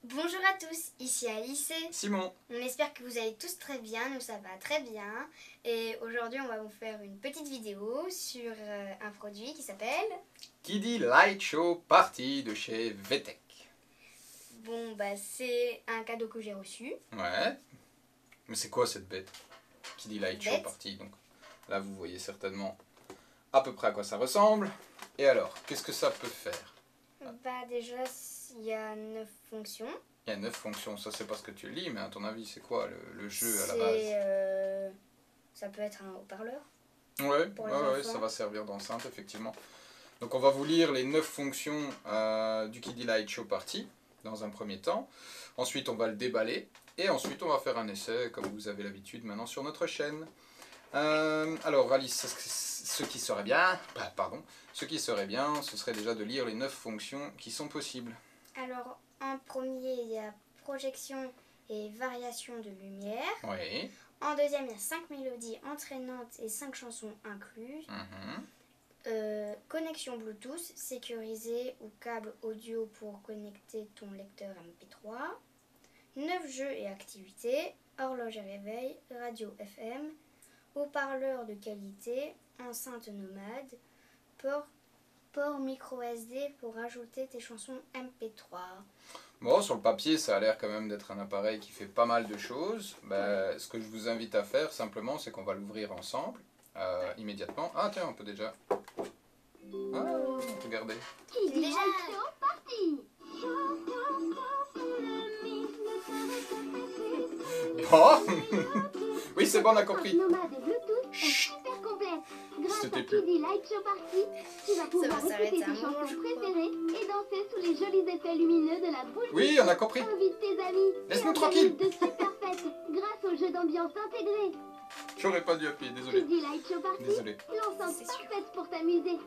Bonjour à tous, ici Alice. Simon. On espère que vous allez tous très bien, nous ça va très bien. Et aujourd'hui on va vous faire une petite vidéo sur un produit qui s'appelle... Kiddy Light Show Party de chez VTech. Bon bah c'est un cadeau que j'ai reçu. Ouais. Mais c'est quoi cette bête? Kiddy Light Show Bête. Party. Donc là vous voyez certainement à peu près à quoi ça ressemble. Et alors, qu'est-ce que ça peut faire? Bah déjà il y a 9 fonctions. Il y a 9 fonctions, ça c'est pas ce que tu lis, mais à ton avis c'est quoi le jeu à la base? Ça peut être un haut-parleur. Ouais, ça va servir d'enceinte effectivement. Donc on va vous lire les 9 fonctions du Kiddy Light Show Party dans un premier temps. Ensuite on va le déballer et ensuite on va faire un essai comme vous avez l'habitude maintenant sur notre chaîne. Alors Alice, ce qui serait bien, ce serait déjà de lire les 9 fonctions qui sont possibles. Alors en premier il y a projection et variation de lumière. Oui. En deuxième il y a 5 mélodies entraînantes et 5 chansons incluses. Connexion Bluetooth, sécurisée ou câble audio pour connecter ton lecteur MP3. 9 jeux et activités, horloge et réveil, radio FM, haut-parleur de qualité, enceinte nomade, port micro SD pour ajouter tes chansons MP3. Bon, sur le papier, ça a l'air quand même d'être un appareil qui fait pas mal de choses. Ce que je vous invite à faire simplement, c'est qu'on va l'ouvrir ensemble immédiatement. Ah tiens, on peut déjà... Ah, regardez. Déjà. Oh oui, c'est bon, on a compris. Nomade et Bluetooth est super complète. Grâce à Kiddy Light Show Party, tu vas pouvoir écouter tes chansons préférées et danser sous les jolis effets lumineux de la boule. Oui, on a compris. Invite tes amis. Laisse-nous tranquille. De super fêtes grâce au jeu d'ambiance intégré. J'aurais pas dû appuyer, désolé. Kiddy Light Show Party, Désolé. l'enceinte parfaite pour t'amuser.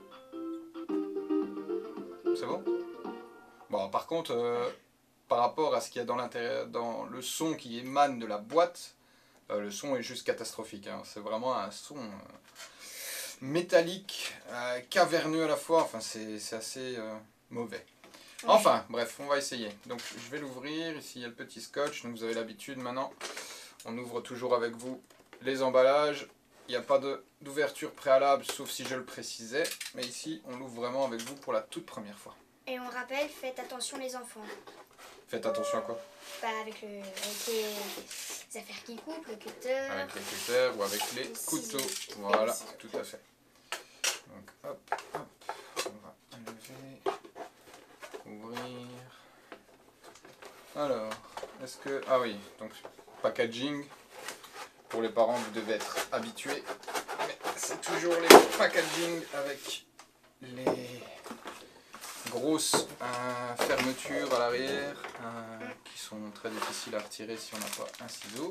C'est bon? Bon, par contre, par rapport à ce qu'il y a dans l'intérieur, dans le son qui émane de la boîte, le son est juste catastrophique. Hein. C'est vraiment un son métallique, caverneux à la fois. Enfin, c'est assez mauvais. Enfin, bref, on va essayer. Donc, je vais l'ouvrir. Ici, il y a le petit scotch. Donc, vous avez l'habitude maintenant. On ouvre toujours avec vous les emballages. Il n'y a pas d'ouverture préalable, sauf si je le précisais. Mais ici, on l'ouvre vraiment avec vous pour la toute première fois. Et on rappelle, faites attention les enfants. Faites attention à quoi? Avec les affaires qui coupent, le cutter. Avec les cutters ou avec les couteaux. Voilà, tout à fait. Donc hop, on va enlever, ouvrir. Alors, est-ce que... Ah oui, donc packaging. Pour les parents, vous devez être habitués. Mais c'est toujours les packaging avec les grosses fermetures à l'arrière qui sont très difficiles à retirer si on n'a pas un ciseau.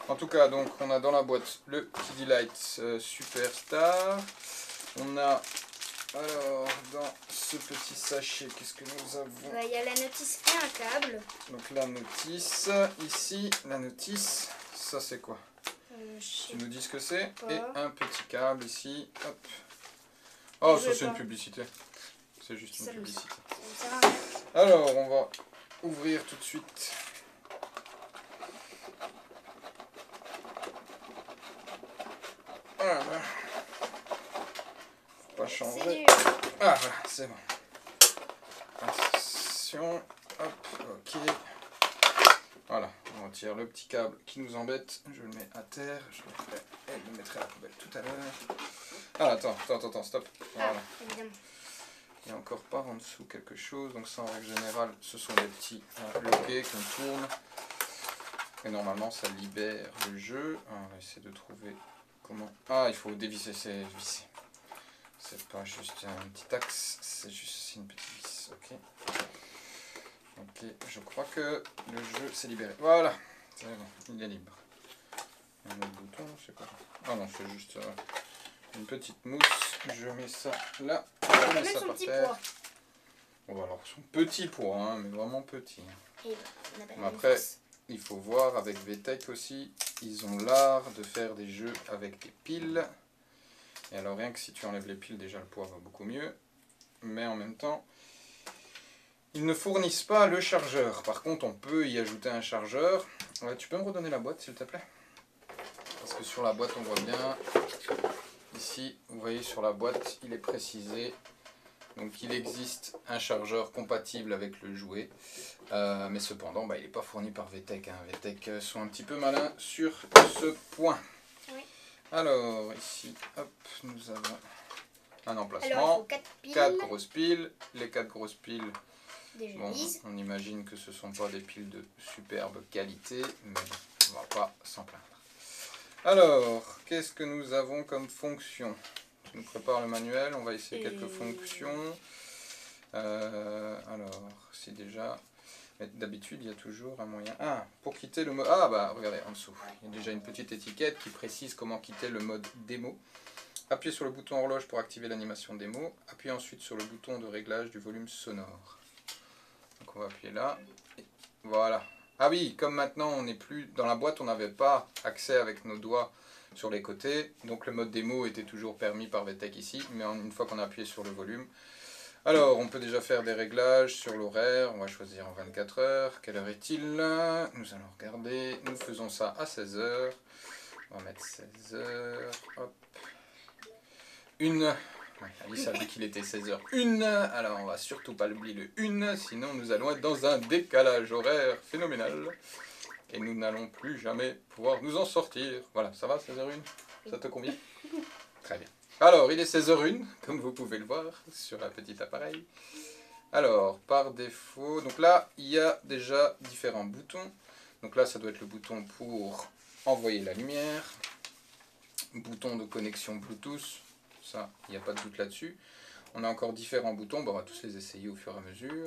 En tout cas, donc on a dans la boîte le Kiddy Light Superstar. On a alors dans ce petit sachet, qu'est-ce que nous avons? Il y a la notice et un câble. Donc la notice, ici la notice, ça c'est quoi? Tu nous dis ce que c'est? Et un petit câble ici, hop. Oh, ça c'est une publicité. C'est juste une publicité. Alors, on va ouvrir tout de suite. Voilà. Faut pas changer. Ah, voilà, c'est bon. Attention. Hop, ok. Voilà, on retire le petit câble qui nous embête. Je le mets à terre. Je le mettrai à la poubelle tout à l'heure. Ah, attends, stop. Voilà. Évidemment. Il y a encore par en dessous quelque chose, donc ça en règle générale ce sont des petits loquets qu'on tourne et normalement ça libère le jeu. On va essayer de trouver comment... Ah, il faut dévisser, c'est vissé. C'est pas juste un petit axe, c'est juste une petite vis, ok. Ok, je crois que le jeu s'est libéré. Voilà, c'est bon, il est libre. Un autre bouton, c'est quoi? Ah non, c'est juste une petite mousse. Je mets ça là, je mets ça par terre. Bon, alors son petit poids, hein, mais vraiment petit. Après, il faut voir avec VTech aussi, ils ont l'art de faire des jeux avec des piles. Et alors rien que si tu enlèves les piles, déjà le poids va beaucoup mieux. Mais en même temps, Ils ne fournissent pas le chargeur. Par contre, on peut y ajouter un chargeur. Ouais, tu peux me redonner la boîte, s'il te plaît? Parce que sur la boîte, on voit bien. Ici, vous voyez sur la boîte, il est précisé. Donc, il existe un chargeur compatible avec le jouet. Mais cependant, il n'est pas fourni par VTech. Hein. VTech sont un petit peu malins sur ce point. Oui. Alors, ici, hop, nous avons un emplacement. Alors, il faut 4 piles. 4 grosses piles. Les 4 grosses piles. Bon, on imagine que ce ne sont pas des piles de superbe qualité, mais on ne va pas s'en plaindre. Alors, qu'est-ce que nous avons comme fonction? Tu nous prépares le manuel, on va essayer quelques fonctions. Alors, si déjà... D'habitude, il y a toujours un moyen... Ah, pour quitter le mode... Ah, regardez, en dessous. Il y a déjà une petite étiquette qui précise comment quitter le mode démo. Appuyez sur le bouton horloge pour activer l'animation démo. Appuyez ensuite sur le bouton de réglage du volume sonore. Donc on va appuyer là. Et voilà. Ah oui, comme maintenant on n'est plus dans la boîte, on n'avait pas accès avec nos doigts sur les côtés. Donc le mode démo était toujours permis par VTech ici. Mais une fois qu'on a appuyé sur le volume. Alors on peut déjà faire des réglages sur l'horaire. On va choisir en 24 heures. Quelle heure est-il? Nous allons regarder. Nous faisons ça à 16 heures. On va mettre 16 heures. Hop. Alice a dit qu'il était 16h01, alors on va surtout pas oublier le 1, sinon nous allons être dans un décalage horaire phénoménal. Et nous n'allons plus jamais pouvoir nous en sortir. Voilà, ça va 16h01? Ça te convient? Très bien. Alors, il est 16h01, comme vous pouvez le voir sur un petit appareil. Alors, par défaut, donc là, il y a déjà différents boutons. Donc là, ça doit être le bouton pour envoyer la lumière. Bouton de connexion Bluetooth. Ça, il n'y a pas de doute là-dessus. On a encore différents boutons, on va tous les essayer au fur et à mesure.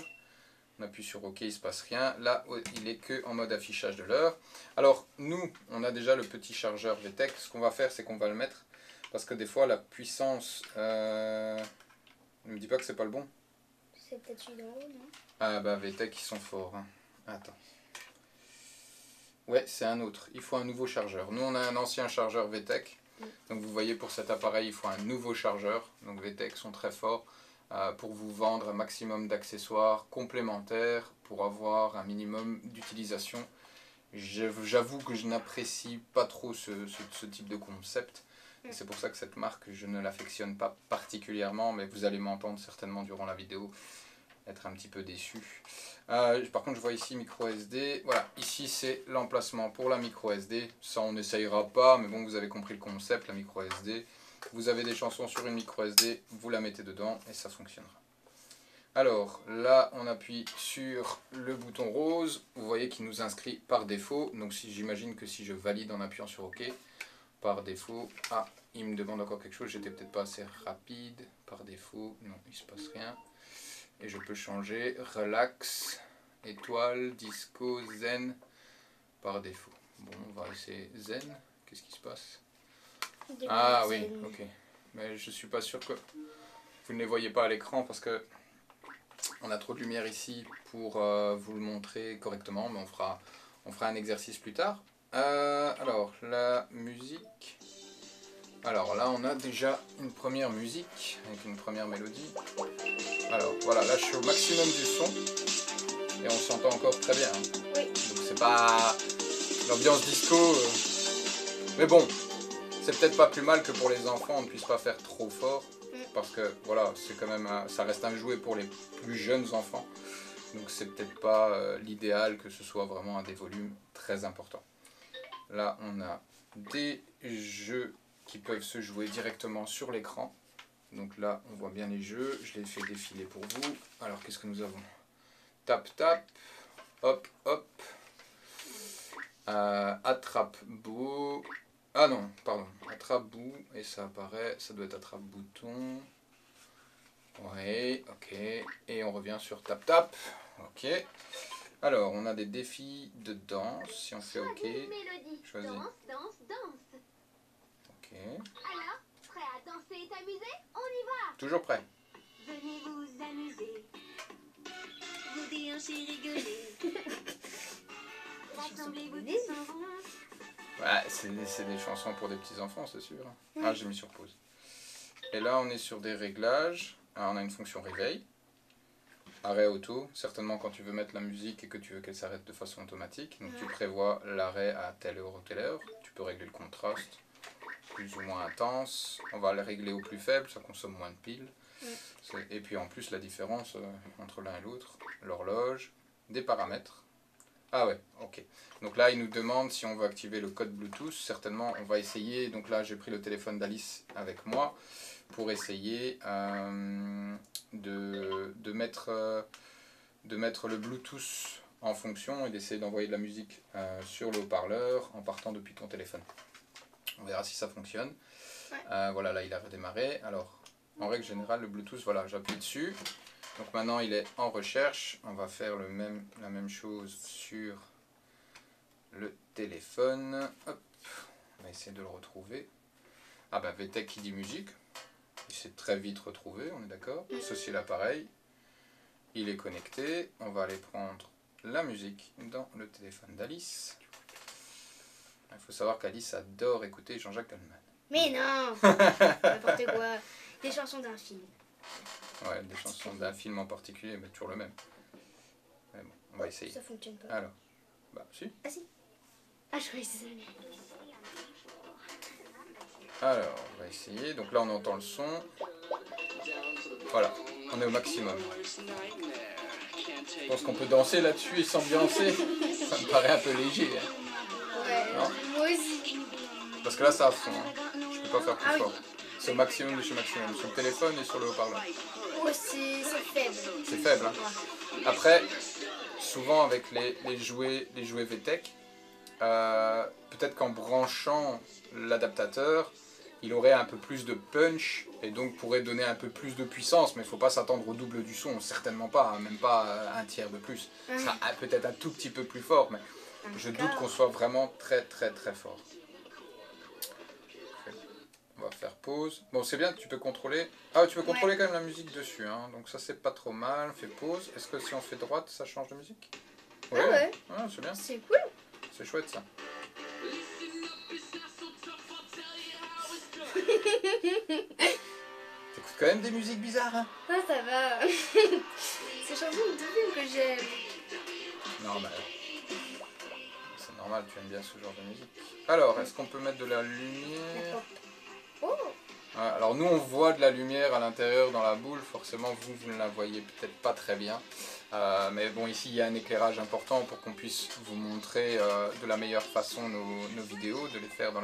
On appuie sur OK, il ne se passe rien. Là, il est que en mode affichage de l'heure. Alors, nous, on a déjà le petit chargeur VTech. Ce qu'on va faire, c'est qu'on va le mettre, parce que des fois, la puissance... Ne me dis pas que c'est pas le bon. C'est peut-être celui d'en haut, non? Ah VTech, ils sont forts. Hein. Attends. Ouais, c'est un autre. Il faut un nouveau chargeur. Nous, on a un ancien chargeur VTech. Donc vous voyez, pour cet appareil, il faut un nouveau chargeur. Donc VTech sont très forts pour vous vendre un maximum d'accessoires complémentaires pour avoir un minimum d'utilisation. J'avoue que je n'apprécie pas trop ce type de concept. C'est pour ça que cette marque, je ne l'affectionne pas particulièrement, mais vous allez m'entendre certainement durant la vidéo être un petit peu déçu. Par contre, je vois ici micro SD. Voilà, ici c'est l'emplacement pour la micro SD. Ça, on n'essayera pas, mais bon, vous avez compris le concept, la micro SD. Vous avez des chansons sur une micro SD, vous la mettez dedans et ça fonctionnera. Alors, là, on appuie sur le bouton rose. Vous voyez qu'il nous inscrit par défaut. Donc, j'imagine que si je valide en appuyant sur OK, par défaut... Ah, il me demande encore quelque chose. J'étais peut-être pas assez rapide. Par défaut, non, il ne se passe rien. Et je peux changer relax, étoile, disco, zen par défaut. Bon, on va essayer zen. Qu'est-ce qui se passe? Ah oui, ok. Mais je suis pas sûr que vous ne les voyez pas à l'écran parce que on a trop de lumière ici pour vous le montrer correctement. Mais on fera un exercice plus tard. Alors, la musique. Alors là, on a déjà une première musique avec une première mélodie. Alors voilà, là je suis au maximum du son et on s'entend encore très bien. Oui. Donc c'est pas l'ambiance disco. Mais bon, c'est peut-être pas plus mal que pour les enfants on ne puisse pas faire trop fort. Parce que voilà, c'est quand même ça reste un jouet pour les plus jeunes enfants. Donc c'est peut-être pas l'idéal que ce soit vraiment à des volumes très importants. Là on a des jeux qui peuvent se jouer directement sur l'écran. Donc là, on voit bien les jeux. Je les fais défiler pour vous. Alors, qu'est-ce que nous avons? Tap, tap. Hop, hop. Attrape-bout. Ah non, pardon. Attrape-bout. Et ça apparaît. Ça doit être attrape-bouton. Oui, ok. Et on revient sur tap, tap. Ok. Alors, on a des défis de danse. Si on fait OK. Choisis. Ok. Alors, prêt à danser et t'amuser? On y va! Toujours prêt. Venez vous amuser. Vous déhancher, rigoler. Rassemblez-vous tous en rond. Ouais, c'est des chansons pour des petits enfants, c'est sûr. Ah, j'ai mis sur pause. Et là, on est sur des réglages. Alors, on a une fonction réveil. arrêt auto, certainement quand tu veux mettre la musique et que tu veux qu'elle s'arrête de façon automatique. Donc tu prévois l'arrêt à telle heure ou telle heure. Tu peux régler le contraste, plus ou moins intense. On va le régler au plus faible, ça consomme moins de piles. Et puis en plus la différence entre l'un et l'autre, l'horloge, des paramètres. Ah ouais, ok. Donc là, il nous demande si on veut activer le code Bluetooth. Certainement, on va essayer. Donc là, j'ai pris le téléphone d'Alice avec moi pour essayer de mettre le Bluetooth en fonction et d'essayer d'envoyer de la musique sur le haut-parleur en partant depuis ton téléphone. On verra si ça fonctionne. Voilà, là, il a redémarré. Alors, en règle générale, le Bluetooth, voilà, j'appuie dessus. Donc maintenant il est en recherche, on va faire la même chose sur le téléphone. Hop. On va essayer de le retrouver. Ah bah VTech qui dit musique, il s'est très vite retrouvé, on est d'accord. Ceci l'appareil, il est connecté, on va aller prendre la musique dans le téléphone d'Alice. Il faut savoir qu'Alice adore écouter Jean-Jacques Goldman. Mais non, n'importe quoi, des chansons d'un film. Ouais, des chansons d'un film en particulier, mais toujours le même. Mais bon, on va essayer. Ça fonctionne pas. Alors, bah si. Ah si. Ah je croyais que c'était ça. Alors, on va essayer. Donc là, on entend le son. Voilà, on est au maximum. Je pense qu'on peut danser là-dessus et s'ambiancer. Ça me paraît un peu léger. Ouais, non moi aussi. Parce que là, ça a fond. Hein. Je peux pas faire plus fort. C'est au maximum de chez maximum. Sur le téléphone et sur le haut-parleur. Oh, c'est faible. C'est faible. Hein. Après, souvent avec les jouets VTech, peut-être qu'en branchant l'adaptateur, il aurait un peu plus de punch et donc pourrait donner un peu plus de puissance, mais il ne faut pas s'attendre au double du son, certainement pas, hein, même pas un tiers de plus. Ça sera peut-être un tout petit peu plus fort, mais je doute qu'on soit vraiment très très très fort. On va faire pause. Bon, c'est bien, tu peux contrôler. Ah, tu peux contrôler quand même la musique dessus, hein. Donc ça c'est pas trop mal. Fais pause. Est-ce que si on fait droite, ça change de musique? Ouais. Ah ouais. Ah, c'est bien. C'est cool. C'est chouette ça. T'écoutes quand même des musiques bizarres, hein? Ah, ça va. C'est chansons de film que j'aime. Non, bah... c'est normal, tu aimes bien ce genre de musique. Alors, est-ce qu'on peut mettre de la lumière? Oh. Alors nous on voit de la lumière à l'intérieur dans la boule, forcément vous ne la voyez peut-être pas très bien. Mais bon, ici il y a un éclairage important pour qu'on puisse vous montrer de la meilleure façon nos vidéos, de les faire dans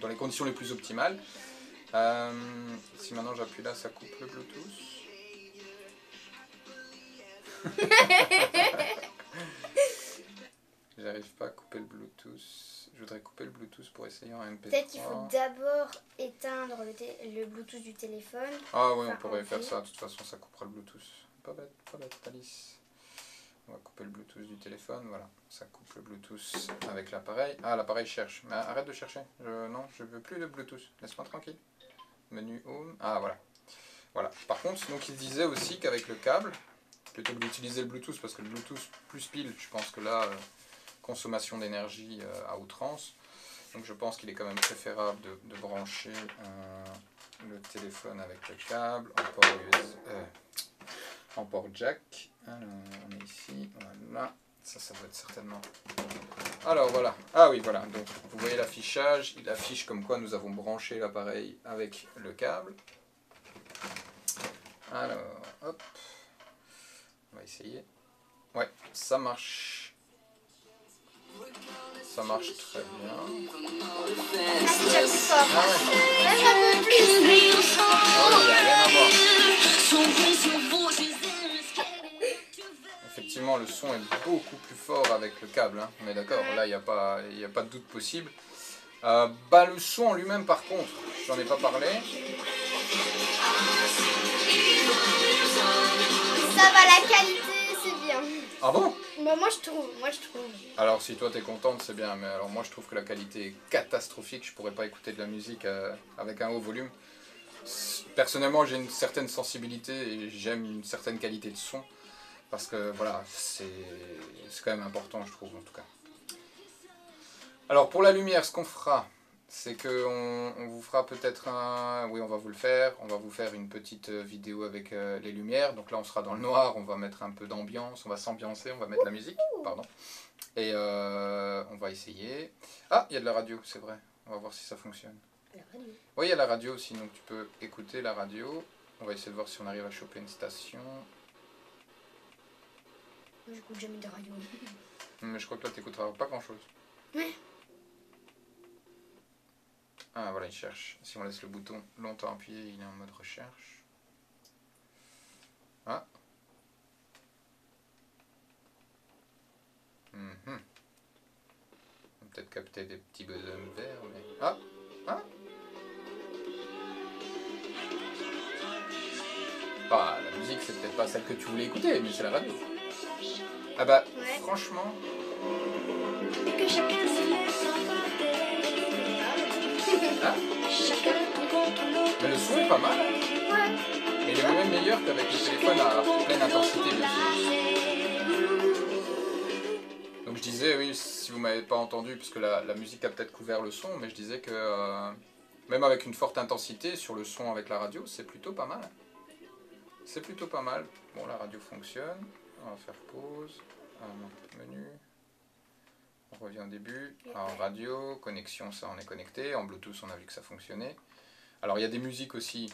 les conditions les plus optimales. Si maintenant j'appuie là, ça coupe le Bluetooth. J'arrive pas à couper le Bluetooth. Je voudrais couper le Bluetooth pour essayer en MP3. Peut-être qu'il faut d'abord éteindre le Bluetooth du téléphone. Ah oui, on pourrait faire ça. De toute façon, ça coupera le Bluetooth. Pas bête, Alice. On va couper le Bluetooth du téléphone. Voilà, ça coupe le Bluetooth avec l'appareil. Ah, l'appareil cherche. Mais arrête de chercher. Non, je veux plus de Bluetooth. Laisse-moi tranquille. Menu Home. Ah, voilà. Voilà. Par contre, donc il disait aussi qu'avec le câble, plutôt que d'utiliser le Bluetooth, parce que le Bluetooth plus pile, je pense que là... consommation d'énergie à outrance, donc je pense qu'il est quand même préférable de brancher le téléphone avec le câble en port jack. Alors on est ici, voilà, ça doit être certainement... Alors voilà, ah oui voilà, donc vous voyez l'affichage, il affiche comme quoi nous avons branché l'appareil avec le câble. Alors hop, on va essayer, ouais ça marche. Ça marche très bien. Ah, c'est déjà plus fort. Ah ouais. Même un peu plus. Ah oui, il n'y a rien à voir. Effectivement, le son est beaucoup plus fort avec le câble, hein. On est d'accord, là il n'y a pas de doute possible. Le son en lui-même par contre, j'en ai pas parlé. Ça va, la qualité, c'est bien. Ah bon? Bah, moi je trouve. Alors si toi t'es contente c'est bien, mais alors moi je trouve que la qualité est catastrophique, je pourrais pas écouter de la musique avec un haut volume. Personnellement j'ai une certaine sensibilité et j'aime une certaine qualité de son, parce que voilà, c'est quand même important je trouve en tout cas. Alors pour la lumière, ce qu'on fera, c'est qu'on vous fera peut-être un... Oui, on va vous le faire. On va vous faire une petite vidéo avec les lumières. Donc là, on sera dans le noir. On va mettre un peu d'ambiance. On va s'ambiancer. On va mettre de la musique. Pardon. Et on va essayer. Ah, il y a de la radio, c'est vrai. On va voir si ça fonctionne. La radio. Oui, il y a la radio aussi. Donc tu peux écouter la radio. On va essayer de voir si on arrive à choper une station. Moi, j'écoute jamais de radio. Mais je crois que là, tu n'écouteras pas grand-chose. Ouais. Ah, voilà, il cherche. Si on laisse le bouton longtemps appuyé, il est en mode recherche. Ah. On va peut-être capter des petits bonhommes verts, mais... Ah. Ah. Bah, la musique, c'est peut-être pas celle que tu voulais écouter, mais c'est la radio. Ah bah, ouais. Franchement... Ah. Mais le son est pas mal. Ouais. Mais il est même meilleur qu'avec le téléphone à pleine intensité, bien sûr. Donc je disais, oui, si vous m'avez pas entendu, parce que la musique a peut-être couvert le son, mais je disais que même avec une forte intensité sur le son avec la radio, c'est plutôt pas mal. C'est plutôt pas mal. Bon, la radio fonctionne. On va faire pause. Menu. On revient au début. Alors, radio, connexion, ça on est connecté. En Bluetooth, on a vu que ça fonctionnait. Alors, il y a des musiques aussi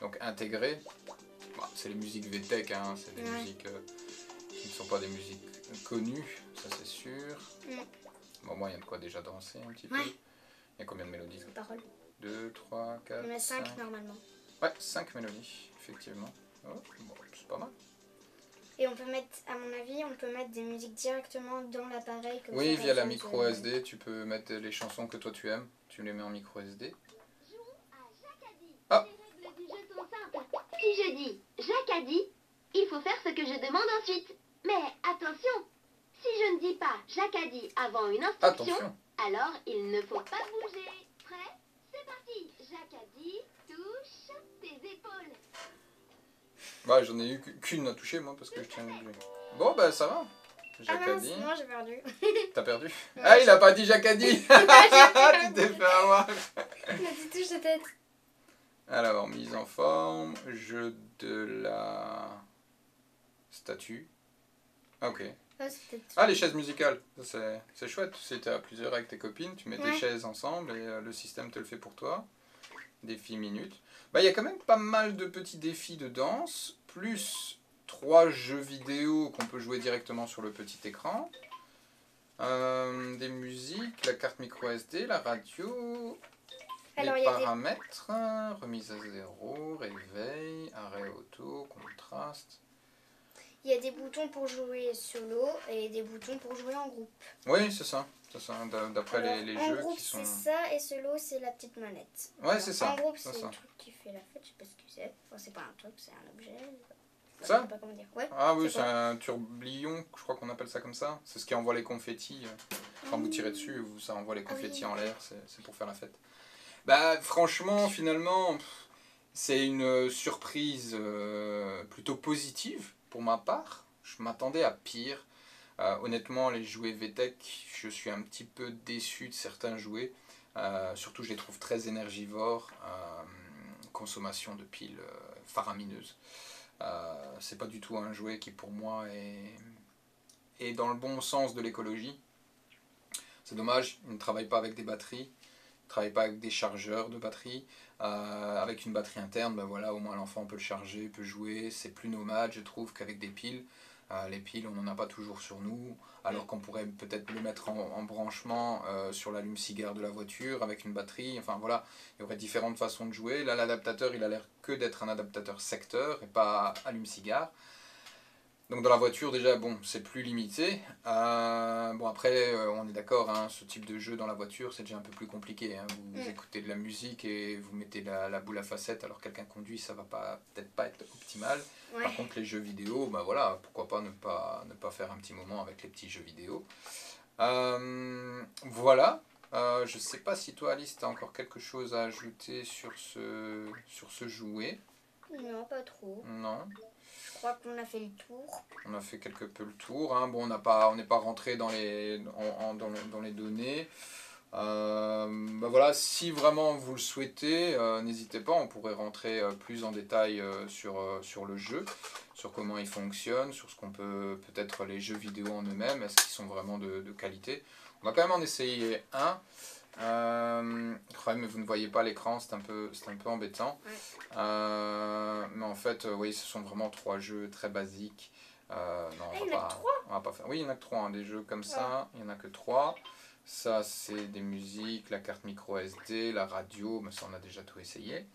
donc intégrées. Bon, c'est les musiques VTech, hein, c'est des musiques qui ne sont pas des musiques connues, ça c'est sûr. Bon, moi, il y a de quoi déjà danser un petit peu. Il y a combien de mélodies? 2, 3, 4, Il y en a 5 normalement. Ouais, 5 mélodies, effectivement. Oh, bon, c'est pas mal. Et on peut mettre, à mon avis, on peut mettre des musiques directement dans l'appareil. Oui, via la micro SD, tu peux mettre les chansons que toi tu aimes. Tu les mets en micro SD. Ah. Les règles du jeu sont simples. Si je dis Jacques a dit, il faut faire ce que je demande ensuite. Mais attention, si je ne dis pas Jacques a dit avant une instruction, alors il ne faut pas bouger. Prêt? C'est parti. Jacques a dit, touche tes épaules. Bah, j'en ai eu qu'une à toucher, moi, parce que je tiens le jeu. Bon, bah, ça va. Jacques a dit. Non, j'ai perdu. T'as perdu? Ah, il a pas dit Jacques a dit. Tu t'es fait avoir. Il a dit touche de tête. Alors, mise en forme, jeu de la statue. Ok. Ah, les chaises musicales, c'est chouette. Si t'es à plusieurs avec tes copines, tu mets tes chaises ensemble et le système te le fait pour toi. Défi minute. Bah, il y a quand même pas mal de petits défis de danse, plus 3 jeux vidéo qu'on peut jouer directement sur le petit écran. Des musiques, la carte micro SD, la radio, alors, les paramètres, remise à 0, réveil, arrêt auto, contraste. Il y a des boutons pour jouer solo et des boutons pour jouer en groupe. Oui, c'est ça. D'après les jeux groupe, qui sont... c'est ça, et solo, c'est la petite manette. Ouais, c'est ça. En groupe, c'est le truc qui fait la fête, je sais pas ce que c'est. Enfin, c'est pas un truc, c'est un objet. Ça? Je sais pas comment dire. Ouais, ah oui, c'est un tourbillon, je crois qu'on appelle ça comme ça. C'est ce qui envoie les confettis. Quand vous tirez dessus, ça envoie les confettis en l'air, c'est pour faire la fête. Bah, franchement, finalement, c'est une surprise plutôt positive pour ma part. Je m'attendais à pire. Honnêtement, les jouets VTech, je suis un petit peu déçu de certains jouets. Surtout, je les trouve très énergivores. Consommation de piles faramineuse. C'est pas du tout un jouet qui, pour moi, est dans le bon sens de l'écologie. C'est dommage, il ne travaille pas avec des batteries. Il ne travaille pas avec des chargeurs de batterie. Avec une batterie interne, ben voilà, au moins l'enfant peut le charger, peut jouer. C'est plus nomade, je trouve, qu'avec des piles. Les piles, on n'en a pas toujours sur nous, alors qu'on pourrait peut-être le mettre en branchement sur l'allume-cigare de la voiture avec une batterie. Enfin voilà, il y aurait différentes façons de jouer. Là, l'adaptateur, il a l'air que d'être un adaptateur secteur et pas allume-cigare. Donc dans la voiture, déjà, bon, c'est plus limité. Bon, après, on est d'accord, hein, ce type de jeu dans la voiture, c'est déjà un peu plus compliqué. Hein. Vous écoutez de la musique et vous mettez la boule à facettes alors quelqu'un conduit, ça va peut-être pas être optimal. Ouais. Par contre, les jeux vidéo, bah voilà, pourquoi pas ne pas faire un petit moment avec les petits jeux vidéo. Voilà. Je sais pas si toi, Alice, tu as encore quelque chose à ajouter sur ce jouet. Non, pas trop. Non. Je crois qu'on a fait le tour. On a fait quelque peu le tour. Hein. Bon, on n'est pas rentré dans les données. Voilà, si vraiment vous le souhaitez, n'hésitez pas, on pourrait rentrer plus en détail sur le jeu, sur comment il fonctionne, sur ce qu'on peut, peut-être les jeux vidéo en eux-mêmes, est-ce qu'ils sont vraiment de qualité. On va quand même en essayer un. Ouais, mais vous ne voyez pas l'écran, c'est un peu embêtant. Ouais. Mais en fait, oui, ce sont vraiment 3 jeux très basiques. Non, on va pas faire. Oui, il y en a que 3, hein, des jeux comme ça, il y en a que 3. Ça, c'est des musiques, la carte micro SD, la radio, mais ça, on a déjà tout essayé.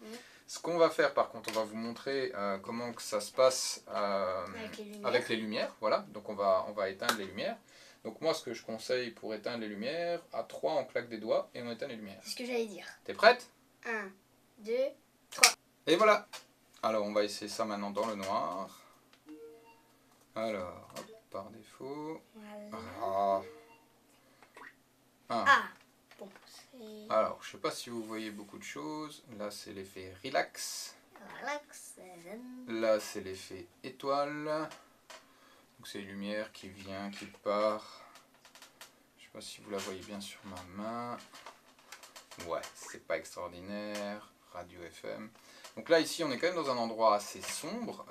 Ce qu'on va faire, par contre, on va vous montrer comment que ça se passe avec les lumières. Voilà, donc on va éteindre les lumières. Donc moi, ce que je conseille pour éteindre les lumières, à 3, on claque des doigts et on éteint les lumières. C'est ce que j'allais dire. T'es prête? 1, 2, 3. Et voilà. Alors, on va essayer ça maintenant dans le noir. Alors, hop, par défaut. Voilà. Bon, alors, je sais pas si vous voyez beaucoup de choses. Là, c'est l'effet relax. Là, c'est l'effet étoile. Donc, c'est une lumière qui vient, qui part. Je sais pas si vous la voyez bien sur ma main. Ouais, c'est pas extraordinaire. Radio FM. Donc là, ici, on est quand même dans un endroit assez sombre.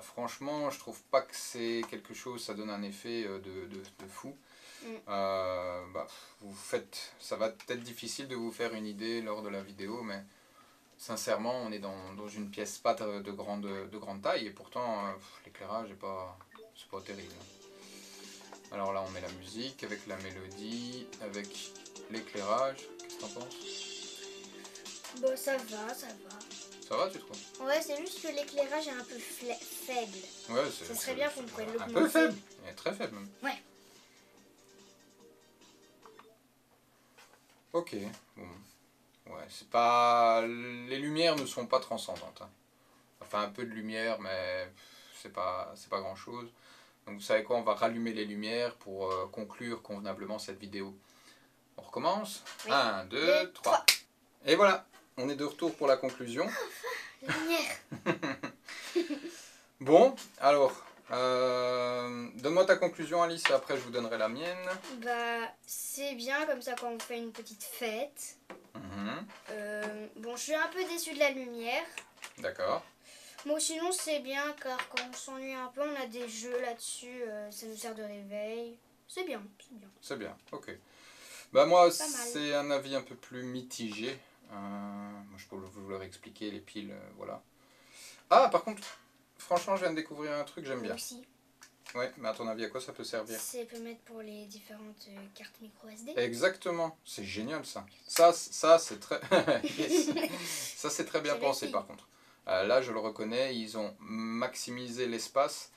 Franchement, je trouve pas que c'est quelque chose, ça donne un effet de fou. Vous faites, ça va peut-être difficile de vous faire une idée lors de la vidéo, mais sincèrement, on est dans une pièce pas de grande taille, et pourtant, l'éclairage n'est c'est pas terrible. Alors là, on met la musique avec la mélodie, avec l'éclairage. Qu'est-ce que t'en penses? Bon, ça va. Ça va, tu trouves? Ouais, c'est juste que l'éclairage est un peu faible. Ouais, ça serait bien qu'on prenne l'augmenter. Un peu faible, il est très faible même. Ouais. Ok, bon. Ouais, c'est pas... Les lumières ne sont pas transcendantes. Hein. Enfin, un peu de lumière, mais c'est pas grand chose. Donc vous savez quoi, on va rallumer les lumières pour conclure convenablement cette vidéo. On recommence. Oui. 1, 2, 3. Et voilà, on est de retour pour la conclusion. Les lumières. Bon, alors, donne-moi ta conclusion Alice, et après je vous donnerai la mienne. C'est bien comme ça quand on fait une petite fête. Bon, je suis un peu déçue de la lumière. D'accord. Bon, sinon c'est bien car quand on s'ennuie un peu, on a des jeux là-dessus, ça nous sert de réveil. C'est bien. C'est bien, ok. Moi, c'est un avis un peu plus mitigé. Moi, je peux vous leur expliquer, les piles, voilà. Ah, par contre, franchement, je viens de découvrir un truc que j'aime bien. Aussi. Ouais, mais à ton avis, à quoi ça peut servir? Ça peut mettre pour les différentes cartes micro SD. Exactement, c'est génial ça. Ça c'est très... Yes. Ça, c'est très bien pensé par contre. Là, je le reconnais, ils ont maximisé l'espace.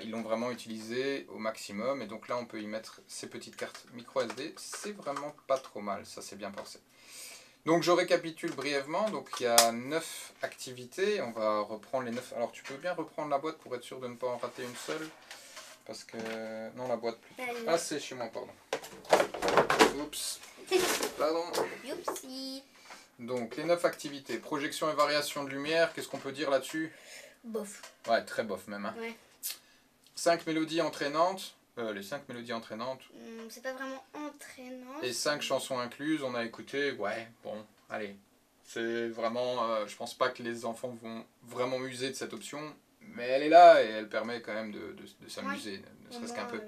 Ils l'ont vraiment utilisé au maximum. Et donc là, on peut y mettre ces petites cartes micro SD. C'est vraiment pas trop mal, ça c'est bien pensé. Donc je récapitule brièvement. Donc il y a 9 activités. On va reprendre les 9. Alors tu peux bien reprendre la boîte pour être sûr de ne pas en rater une seule. Parce que... Non, la boîte plus. Ah, c'est chez moi, pardon. Oups. Pardon. Youpsi. Donc, les 9 activités. Projection et variation de lumière. Qu'est-ce qu'on peut dire là-dessus? Bof. Ouais, très bof même. Hein. Ouais. 5 mélodies entraînantes. Les 5 mélodies entraînantes. C'est pas vraiment entraînant. Et 5 chansons incluses. On a écouté. Ouais, bon, allez. C'est vraiment... je pense pas que les enfants vont vraiment user de cette option. Mais elle est là et elle permet quand même de s'amuser, ne serait-ce qu'un peu.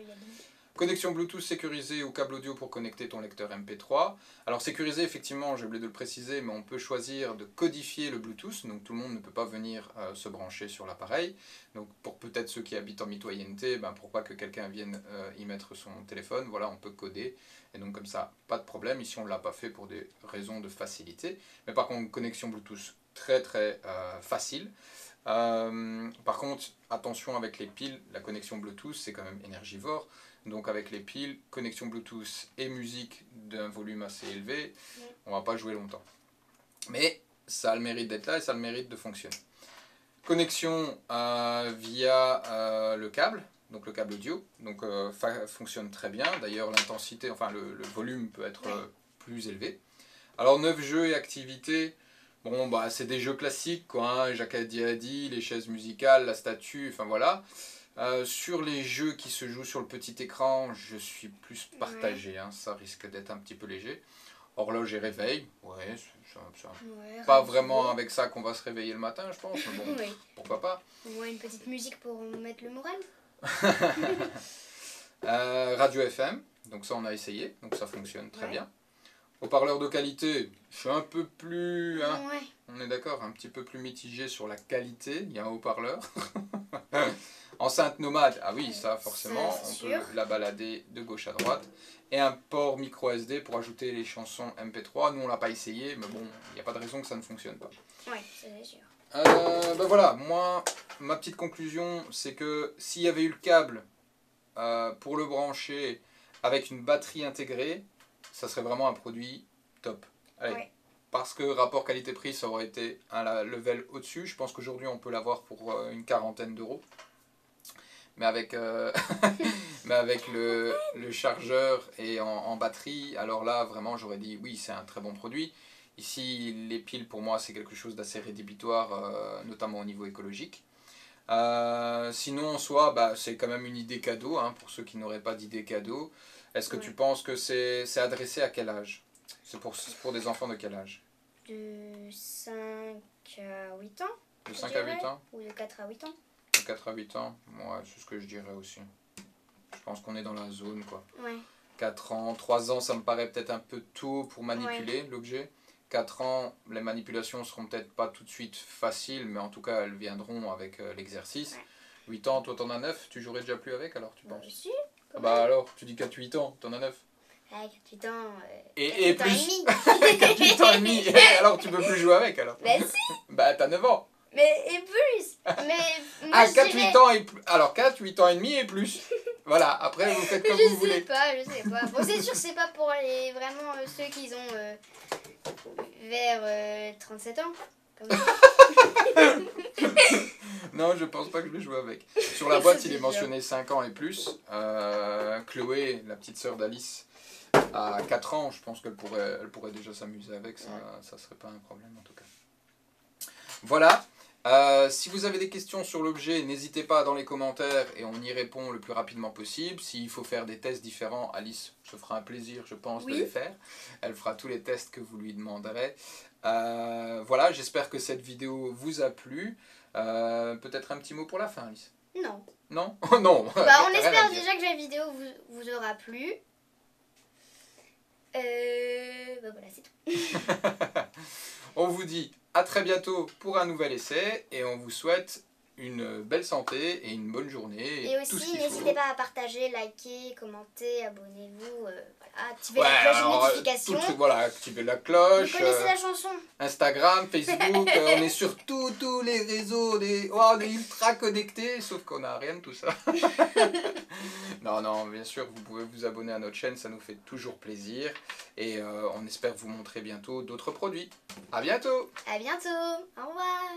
Connexion Bluetooth sécurisée ou câble audio pour connecter ton lecteur MP3. Alors sécurisé, effectivement, j'ai oublié de le préciser, mais on peut choisir de codifier le Bluetooth, donc tout le monde ne peut pas venir se brancher sur l'appareil. Donc pour peut-être ceux qui habitent en mitoyenneté, pour pas que quelqu'un vienne y mettre son téléphone, voilà, on peut coder. Et donc comme ça, pas de problème. Ici, on ne l'a pas fait pour des raisons de facilité. Mais par contre, connexion Bluetooth très très facile. Par contre, attention avec les piles, la connexion Bluetooth c'est quand même énergivore, donc avec les piles, connexion Bluetooth et musique d'un volume assez élevé, on va pas jouer longtemps. Mais ça a le mérite d'être là et ça a le mérite de fonctionner. Connexion via le câble, donc le câble audio, donc fonctionne très bien, d'ailleurs l'intensité, enfin le volume peut être plus élevé. Alors 9 jeux et activités. Bon, c'est des jeux classiques, quoi, hein. Jacques a dit, les chaises musicales, la statue, enfin voilà. Sur les jeux qui se jouent sur le petit écran, je suis plus partagé, hein, ça risque d'être un petit peu léger. Horloge et réveil, ouais, pas vraiment avec ça qu'on va se réveiller le matin, je pense, mais bon, pourquoi pas. Au moins une petite musique pour mettre le moral. Radio FM, donc ça on a essayé, donc ça fonctionne très bien. Haut-parleur de qualité, je suis un peu plus, hein, on est d'accord, un petit peu plus mitigé sur la qualité, il y a un haut-parleur. Enceinte nomade, ah oui, ça forcément, on peut la balader de gauche à droite. Et un port micro SD pour ajouter les chansons MP3. Nous, on l'a pas essayé, mais bon, il n'y a pas de raison que ça ne fonctionne pas. Oui, c'est sûr. Ben voilà, moi, ma petite conclusion, c'est que s'il y avait eu le câble pour le brancher avec une batterie intégrée, ça serait vraiment un produit top. Allez, parce que rapport qualité-prix, ça aurait été un level au-dessus. Je pense qu'aujourd'hui, on peut l'avoir pour une quarantaine d'euros. Mais avec, mais avec le chargeur et en batterie, alors là, vraiment, j'aurais dit oui, c'est un très bon produit. Ici, les piles, pour moi, c'est quelque chose d'assez rédhibitoire, notamment au niveau écologique. Sinon, en soi, bah, c'est quand même une idée cadeau, hein, pour ceux qui n'auraient pas d'idée cadeau. Est-ce que tu penses que c'est adressé à quel âge? C'est pour des enfants de quel âge? De 5 à 8 ans. De 5 à 8 ans? Ou de 4 à 8 ans. De 4 à 8 ans, ouais, c'est ce que je dirais aussi. Je pense qu'on est dans la zone, quoi. 4 ans, 3 ans, ça me paraît peut-être un peu tôt pour manipuler l'objet. 4 ans, les manipulations seront peut-être pas tout de suite faciles, mais en tout cas, elles viendront avec l'exercice. 8 ans, toi t'en as 9, tu jouerais déjà plus avec alors, tu penses? Si, bah alors, tu dis 4-8 ans, t'en as 9. 4-8 ans, et 4 ans plus. et demi. 4-8 ans et demi, alors tu peux plus jouer avec alors. Bah si. Bah t'as 9 ans. Mais et plus. Mais moi, 4-8 ans et plus. Alors 4-8 ans et demi et plus. Voilà, après vous faites comme vous voulez. Je sais pas. Bon, c'est sûr, c'est pas pour vraiment ceux qui ont vers 37 ans. Comme non, je pense pas que je vais jouer avec. Sur la boîte, il est mentionné 5 ans et plus. Chloé, la petite sœur d'Alice, a 4 ans. Je pense qu'elle pourrait déjà s'amuser avec. Ça serait pas un problème en tout cas. Voilà. Si vous avez des questions sur l'objet, n'hésitez pas dans les commentaires et on y répond le plus rapidement possible. S'il faut faire des tests différents, Alice se fera un plaisir, je pense, de les faire. Elle fera tous les tests que vous lui demanderez. Voilà, j'espère que cette vidéo vous a plu. Peut-être un petit mot pour la fin, Alice? Non. Non? Non. Bah, on espère déjà que la vidéo vous aura plu. Bah voilà, c'est tout. On vous dit à très bientôt pour un nouvel essai et on vous souhaite une belle santé et une bonne journée. Et aussi, n'hésitez pas à partager, liker, commenter, abonnez-vous, voilà, activez la cloche de notification. Voilà, activez la cloche. Vous connaissez la chanson? Instagram, Facebook, on est sur tous les réseaux, on est ultra connectés, sauf qu'on n'a rien de tout ça. Non, bien sûr, vous pouvez vous abonner à notre chaîne, ça nous fait toujours plaisir. Et on espère vous montrer bientôt d'autres produits. À bientôt! À bientôt! Au revoir!